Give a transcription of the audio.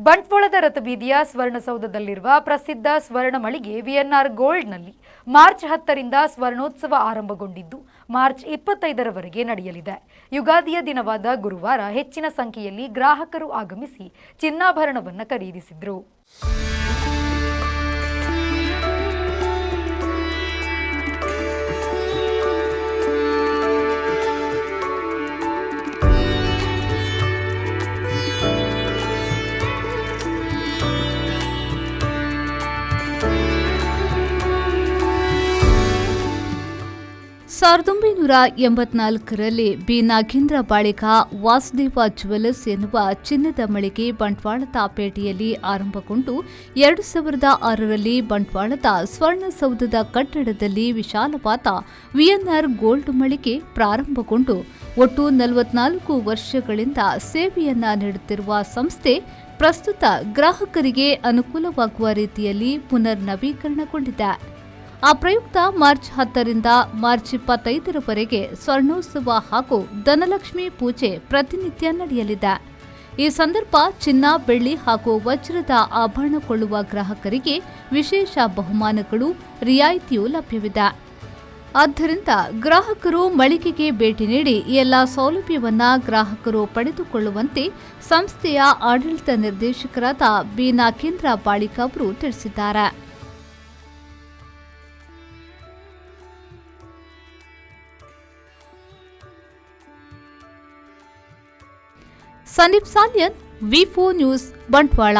ಬಂಟ್ವಾಳದ ರಥಬೀದಿಯ ಸ್ವರ್ಣಸೌಧದಲ್ಲಿರುವ ಪ್ರಸಿದ್ಧ ಸ್ವರ್ಣ ಮಳಿಗೆ ವಿಎನ್ಆರ್ ಗೋಲ್ಡ್ನಲ್ಲಿ ಮಾರ್ಚ್ 10ರಿಂದ ಸ್ವರ್ಣೋತ್ಸವ ಆರಂಭಗೊಂಡಿದ್ದು ಮಾರ್ಚ್ 25ರವರೆಗೆ ನಡೆಯಲಿದೆ. ಯುಗಾದಿಯ ದಿನವಾದ ಗುರುವಾರ ಹೆಚ್ಚಿನ ಸಂಖ್ಯೆಯಲ್ಲಿ ಗ್ರಾಹಕರು ಆಗಮಿಸಿ ಚಿನ್ನಾಭರಣವನ್ನು ಖರೀದಿಸಿದರು. ಸಾವಿರದ 1984ರಲ್ಲಿ ಬಿ ನಾಗೇಂದ್ರ ಬಾಳಿಗ ವಾಸುದೇವ ಜ್ಯುವೆಲರ್ಸ್ ಎನ್ನುವ ಚಿನ್ನದ ಮಳಿಗೆ ಬಂಟ್ವಾಳದ ಪೇಟೆಯಲ್ಲಿ ಆರಂಭಗೊಂಡು 2006ರಲ್ಲಿ ಬಂಟ್ವಾಳದ ಸ್ವರ್ಣಸೌಧದ ಕಟ್ಟಡದಲ್ಲಿ ವಿಶಾಲವಾದ ವಿಎನ್ಆರ್ ಗೋಲ್ಡ್ ಮಳಿಗೆ ಪ್ರಾರಂಭಗೊಂಡು ಒಟ್ಟು 44 ವರ್ಷಗಳಿಂದ ಸೇವೆಯನ್ನ ನೀಡುತ್ತಿರುವ ಸಂಸ್ಥೆ ಪ್ರಸ್ತುತ ಗ್ರಾಹಕರಿಗೆ ಅನುಕೂಲವಾಗುವ ರೀತಿಯಲ್ಲಿ ಪುನರ್ ನವೀಕರಣಗೊಂಡಿದೆ. ಆ ಪ್ರಯುಕ್ತ ಮಾರ್ಚ್ 10ರಿಂದ ಮಾರ್ಚ್ 25ರವರೆಗೆ ಸ್ವರ್ಣೋತ್ಸವ ಹಾಗೂ ಧನಲಕ್ಷ್ಮಿ ಪೂಜೆ ಪ್ರತಿನಿತ್ಯ ನಡೆಯಲಿದೆ. ಈ ಸಂದರ್ಭ ಚಿನ್ನ, ಬೆಳ್ಳಿ ಹಾಗೂ ವಜ್ರದ ಆಭರಣ ಕೊಳ್ಳುವ ಗ್ರಾಹಕರಿಗೆ ವಿಶೇಷ ಬಹುಮಾನಗಳು, ರಿಯಾಯಿತಿಯೂ ಲಭ್ಯವಿದೆ. ಆದ್ದರಿಂದ ಗ್ರಾಹಕರು ಮಳಿಗೆಗೆ ಭೇಟಿ ನೀಡಿ ಎಲ್ಲ ಸೌಲಭ್ಯವನ್ನ ಗ್ರಾಹಕರು ಪಡೆದುಕೊಳ್ಳುವಂತೆ ಸಂಸ್ಥೆಯ ಆಡಳಿತ ನಿರ್ದೇಶಕರಾದ ಬಿ ನಾಗೇಂದ್ರ ಬಾಳಿಗ ಅವರು ತಿಳಿಸಿದ್ದಾರೆ. ಸಂದೀಪ್ ಸಾಲ್ಯನ್, ವಿ4 ನ್ಯೂಸ್, ಬಂಟ್ವಾಳ.